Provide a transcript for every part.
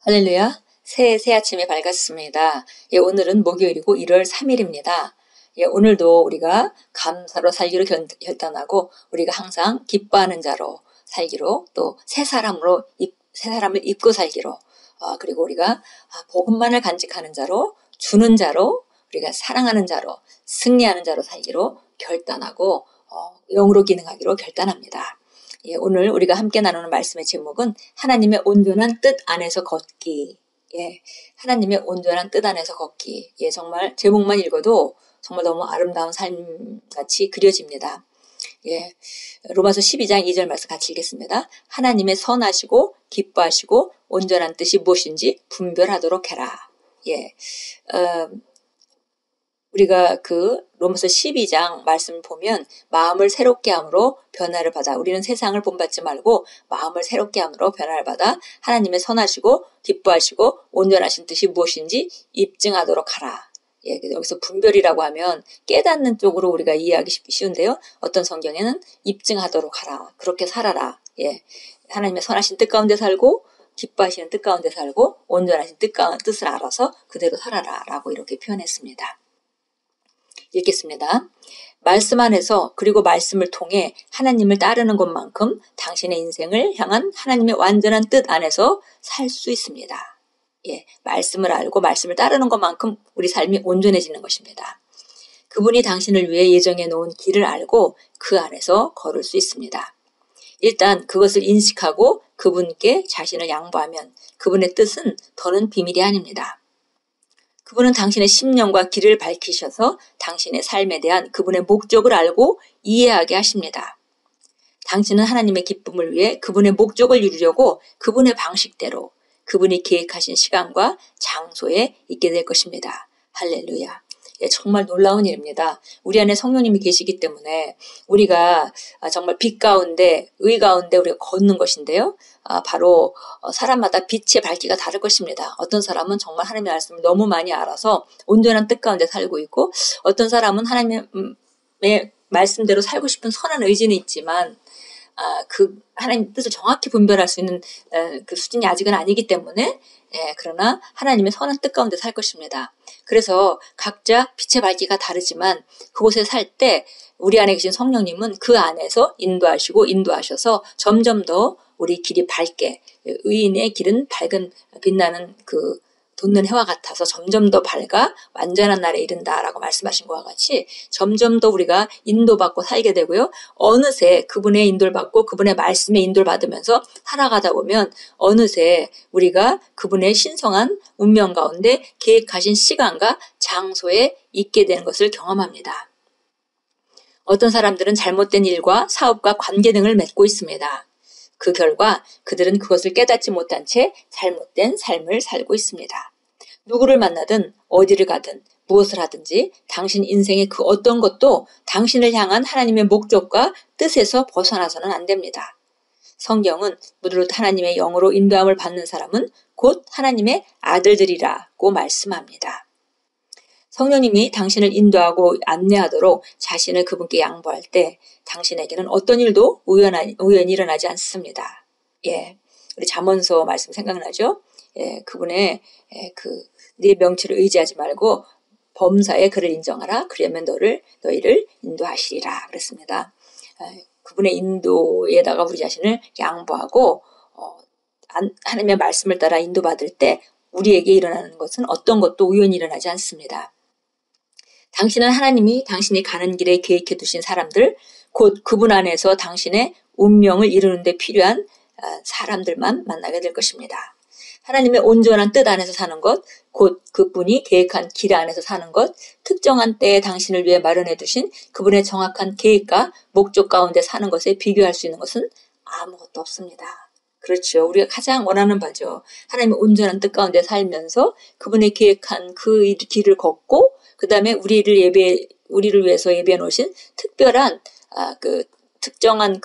할렐루야. 새 아침이 밝았습니다. 오늘은 목요일이고 1월 3일입니다. 오늘도 우리가 감사로 살기로 결단하고 우리가 항상 기뻐하는 자로 살기로 또 새 사람을 입고 살기로 그리고 우리가 복음만을 간직하는 자로 주는 자로 우리가 사랑하는 자로 승리하는 자로 살기로 결단하고 영으로 기능하기로 결단합니다. 오늘 우리가 함께 나누는 말씀의 제목은 하나님의 온전한 뜻 안에서 걷기. 하나님의 온전한 뜻 안에서 걷기. 정말 제목만 읽어도 정말 너무 아름다운 삶같이 그려집니다. 로마서 12장 2절 말씀 같이 읽겠습니다. 하나님의 선하시고 기뻐하시고 온전한 뜻이 무엇인지 분별하도록 해라. 우리가 그 로마서 12장 말씀을 보면 마음을 새롭게 함으로 변화를 받아 우리는 세상을 본받지 말고 마음을 새롭게 함으로 변화를 받아 하나님의 선하시고 기뻐하시고 온전하신 뜻이 무엇인지 입증하도록 하라. 여기서 분별이라고 하면 깨닫는 쪽으로 우리가 이해하기 쉬운데요. 어떤 성경에는 입증하도록 하라. 그렇게 살아라. 하나님의 선하신 뜻 가운데 살고 기뻐하시는 뜻 가운데 살고 온전하신 뜻을 알아서 그대로 살아라 라고 이렇게 표현했습니다. 읽겠습니다. 말씀 안에서 그리고 말씀을 통해 하나님을 따르는 것만큼 당신의 인생을 향한 하나님의 완전한 뜻 안에서 살 수 있습니다. 말씀을 알고 말씀을 따르는 것만큼 우리 삶이 온전해지는 것입니다. 그분이 당신을 위해 예정해 놓은 길을 알고 그 안에서 걸을 수 있습니다. 일단 그것을 인식하고 그분께 자신을 양보하면 그분의 뜻은 더는 비밀이 아닙니다. 그분은 당신의 심령과 길을 밝히셔서 당신의 삶에 대한 그분의 목적을 알고 이해하게 하십니다. 당신은 하나님의 기쁨을 위해 그분의 목적을 이루려고 그분의 방식대로 그분이 계획하신 시간과 장소에 있게 될 것입니다. 할렐루야. 정말 놀라운 일입니다. 우리 안에 성령님이 계시기 때문에 우리가 정말 빛 가운데 의 가운데 우리가 걷는 것인데요. 바로 사람마다 빛의 밝기가 다를 것입니다. 어떤 사람은 정말 하나님의 말씀을 너무 많이 알아서 온전한 뜻 가운데 살고 있고 어떤 사람은 하나님의 말씀대로 살고 싶은 선한 의지는 있지만 그 하나님 뜻을 정확히 분별할 수 있는 그 수준이 아직은 아니기 때문에 그러나 하나님의 선한 뜻 가운데 살 것입니다. 그래서 각자 빛의 밝기가 다르지만 그곳에 살 때 우리 안에 계신 성령님은 그 안에서 인도하셔서 점점 더 우리 길이 밝게 의인의 길은 밝은 빛나는 그 돋는 해와 같아서 점점 더 밝아 완전한 날에 이른다라고 말씀하신 것과 같이 점점 더 우리가 인도받고 살게 되고요. 어느새 그분의 인도를 받고 그분의 말씀에 인도를 받으면서 살아가다 보면 어느새 우리가 그분의 신성한 운명 가운데 계획하신 시간과 장소에 있게 되는 것을 경험합니다. 어떤 사람들은 잘못된 일과 사업과 관계 등을 맺고 있습니다. 그 결과 그들은 그것을 깨닫지 못한 채 잘못된 삶을 살고 있습니다. 누구를 만나든 어디를 가든 무엇을 하든지 당신 인생의 그 어떤 것도 당신을 향한 하나님의 목적과 뜻에서 벗어나서는 안 됩니다. 성경은 무릇 하나님의 영으로 인도함을 받는 사람은 곧 하나님의 아들들이라고 말씀합니다. 성령님이 당신을 인도하고 안내하도록 자신을 그분께 양보할 때 당신에게는 어떤 일도 우연히 일어나지 않습니다. 우리 잠언서 말씀 생각나죠? 그분의 네 명치를 의지하지 말고 범사에 그를 인정하라. 그러면 너희를 인도하시리라. 그랬습니다. 그분의 인도에다가 우리 자신을 양보하고 하나님의 말씀을 따라 인도받을 때 우리에게 일어나는 것은 어떤 것도 우연히 일어나지 않습니다. 당신은 하나님이 당신이 가는 길에 계획해 두신 사람들, 곧 그분 안에서 당신의 운명을 이루는 데 필요한 사람들만 만나게 될 것입니다. 하나님의 온전한 뜻 안에서 사는 것, 곧 그분이 계획한 길 안에서 사는 것, 특정한 때에 당신을 위해 마련해 두신 그분의 정확한 계획과 목적 가운데 사는 것에 비교할 수 있는 것은 아무것도 없습니다. 그렇죠. 우리가 가장 원하는 바죠. 하나님의 온전한 뜻 가운데 살면서 그분의 계획한 그 길을 걷고 그 다음에 우리를 위해서 예비해 놓으신 특별한 특정한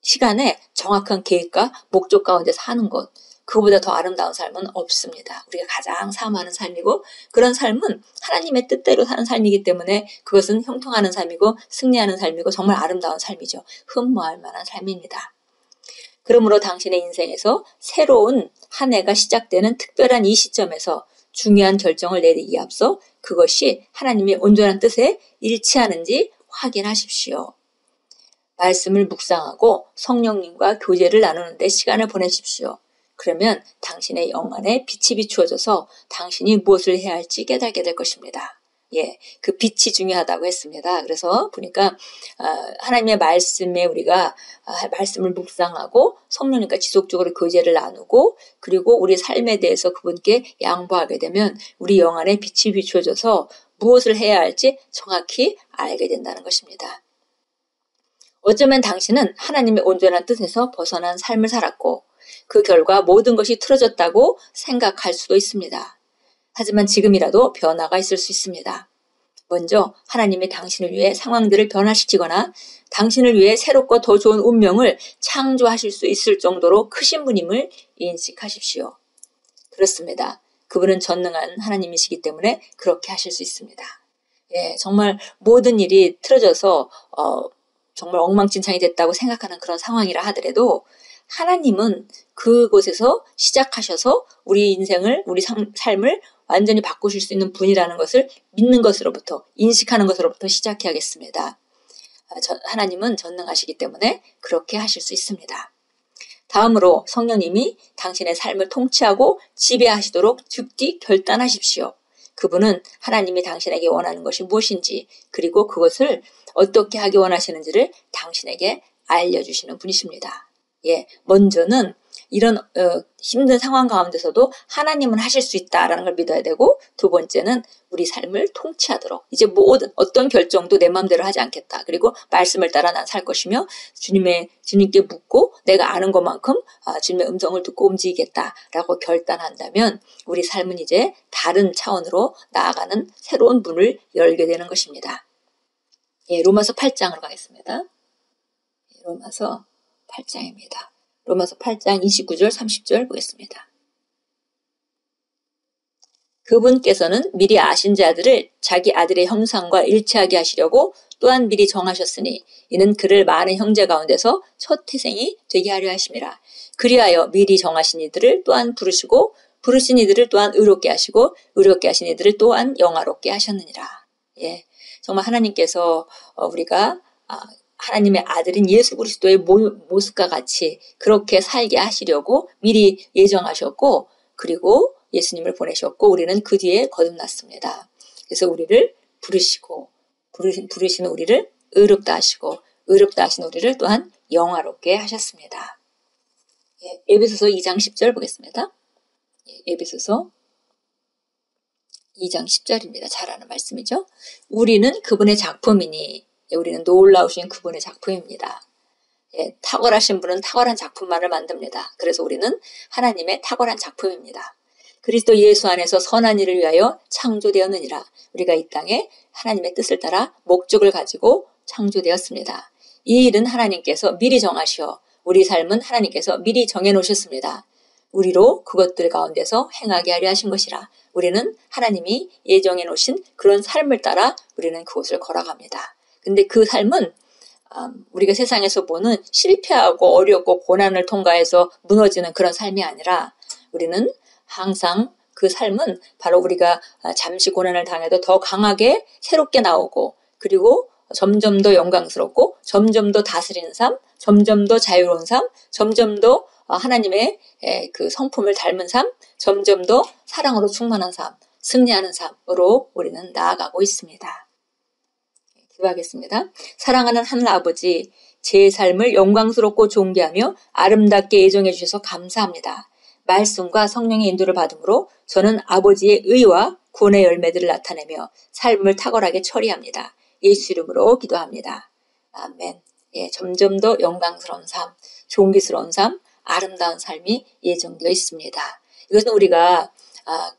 시간에 정확한 계획과 목적 가운데 사는 것, 그거보다 더 아름다운 삶은 없습니다. 우리가 가장 사모하는 삶이고 그런 삶은 하나님의 뜻대로 사는 삶이기 때문에 그것은 형통하는 삶이고 승리하는 삶이고 정말 아름다운 삶이죠. 흠모할 만한 삶입니다. 그러므로 당신의 인생에서 새로운 한 해가 시작되는 특별한 이 시점에서 중요한 결정을 내리기에 앞서 그것이 하나님의 온전한 뜻에 일치하는지 확인하십시오. 말씀을 묵상하고 성령님과 교제를 나누는 데 시간을 보내십시오. 그러면 당신의 영 안에 빛이 비추어져서 당신이 무엇을 해야 할지 깨닫게 될 것입니다. 예, 그 빛이 중요하다고 했습니다. 그래서 보니까 하나님의 말씀에 우리가 말씀을 묵상하고 성령님과 지속적으로 교제를 나누고 그리고 우리 삶에 대해서 그분께 양보하게 되면 우리 영 안에 빛이 비추어져서 무엇을 해야 할지 정확히 알게 된다는 것입니다. 어쩌면 당신은 하나님의 온전한 뜻에서 벗어난 삶을 살았고 그 결과 모든 것이 틀어졌다고 생각할 수도 있습니다. 하지만 지금이라도 변화가 있을 수 있습니다. 먼저 하나님이 당신을 위해 상황들을 변화시키거나 당신을 위해 새롭고 더 좋은 운명을 창조하실 수 있을 정도로 크신 분임을 인식하십시오. 그렇습니다. 그분은 전능한 하나님이시기 때문에 그렇게 하실 수 있습니다. 예, 정말 모든 일이 틀어져서 정말 엉망진창이 됐다고 생각하는 그런 상황이라 하더라도 하나님은 그곳에서 시작하셔서 우리 인생을, 우리 삶을 완전히 바꾸실 수 있는 분이라는 것을 믿는 것으로부터, 인식하는 것으로부터 시작해야겠습니다. 하나님은 전능하시기 때문에 그렇게 하실 수 있습니다. 다음으로 성령님이 당신의 삶을 통치하고 지배하시도록 즉디 결단하십시오. 그분은 하나님이 당신에게 원하는 것이 무엇인지 그리고 그것을 어떻게 하기 원하시는지를 당신에게 알려주시는 분이십니다. 예, 먼저는 이런 힘든 상황 가운데서도 하나님은 하실 수 있다라는 걸 믿어야 되고 두 번째는 우리 삶을 통치하도록 이제 모든 어떤 결정도 내 마음대로 하지 않겠다. 그리고 말씀을 따라 난 살 것이며 주님께 묻고 내가 아는 것만큼 주님의 음성을 듣고 움직이겠다라고 결단한다면 우리 삶은 이제 다른 차원으로 나아가는 새로운 문을 열게 되는 것입니다. 예, 로마서 8장으로 가겠습니다. 로마서 8장입니다. 로마서 8장 29절 30절 보겠습니다. 그분께서는 미리 아신 자들을 자기 아들의 형상과 일치하게 하시려고 또한 미리 정하셨으니 이는 그를 많은 형제 가운데서 첫 태생이 되게 하려 하심이라. 그리하여 미리 정하신 이들을 또한 부르시고 부르신 이들을 또한 의롭게 하시고 의롭게 하신 이들을 또한 영화롭게 하셨느니라. 예, 정말 하나님께서 우리가 하나님의 아들인 예수 그리스도의 모습과 같이 그렇게 살게 하시려고 미리 예정하셨고 그리고 예수님을 보내셨고 우리는 그 뒤에 거듭났습니다. 그래서 우리를 부르시고 부르시는 우리를 의롭다 하시고 의롭다 하신 우리를 또한 영화롭게 하셨습니다. 예, 에베소서 2장 10절 보겠습니다. 예, 에베소서 2장 10절입니다. 잘 아는 말씀이죠. 우리는 그분의 작품이니 우리는 놀라우신 그분의 작품입니다. 예, 탁월하신 분은 탁월한 작품만을 만듭니다. 그래서 우리는 하나님의 탁월한 작품입니다. 그리스도 예수 안에서 선한 일을 위하여 창조되었느니라. 우리가 이 땅에 하나님의 뜻을 따라 목적을 가지고 창조되었습니다. 이 일은 하나님께서 미리 정하시어 우리 삶은 하나님께서 미리 정해놓으셨습니다. 우리로 그것들 가운데서 행하게 하려 하신 것이라. 우리는 하나님이 예정해 놓으신 그런 삶을 따라 우리는 그곳을 걸어갑니다. 근데 그 삶은 우리가 세상에서 보는 실패하고 어렵고 고난을 통과해서 무너지는 그런 삶이 아니라 우리는 항상 그 삶은 바로 우리가 잠시 고난을 당해도 더 강하게 새롭게 나오고 그리고 점점 더 영광스럽고 점점 더 다스리는 삶, 점점 더 자유로운 삶, 점점 더 하나님의 그 성품을 닮은 삶, 점점 더 사랑으로 충만한 삶, 승리하는 삶으로 우리는 나아가고 있습니다. 기도하겠습니다. 사랑하는 하늘 아버지, 제 삶을 영광스럽고 존귀하며 아름답게 예정해 주셔서 감사합니다. 말씀과 성령의 인도를 받음으로 저는 아버지의 의와 구원의 열매들을 나타내며 삶을 탁월하게 처리합니다. 예수 이름으로 기도합니다. 아멘. 예, 점점 더 영광스러운 삶, 존귀스러운 삶, 아름다운 삶이 예정되어 있습니다. 이것은 우리가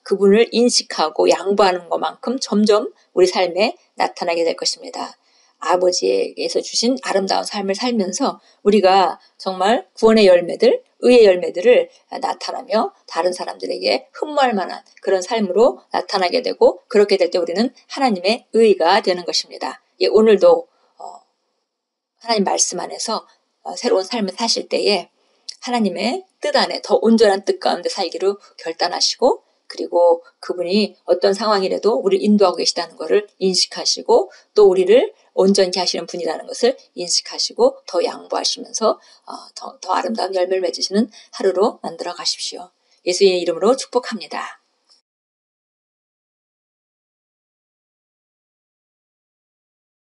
그분을 인식하고 양보하는 것만큼 점점 우리 삶에 나타나게 될 것입니다. 아버지에게서 주신 아름다운 삶을 살면서 우리가 정말 구원의 열매들, 의의 열매들을 나타나며 다른 사람들에게 흠모할 만한 그런 삶으로 나타나게 되고 그렇게 될 때 우리는 하나님의 의가 되는 것입니다. 예, 오늘도 하나님 말씀 안에서 새로운 삶을 사실 때에 하나님의 뜻 안에 더 온전한 뜻 가운데 살기로 결단하시고 그리고 그분이 어떤 상황이라도 우리를 인도하고 계시다는 것을 인식하시고 또 우리를 온전케 하시는 분이라는 것을 인식하시고 더 양보하시면서 더 아름다운 열매를 맺으시는 하루로 만들어 가십시오. 예수의 이름으로 축복합니다.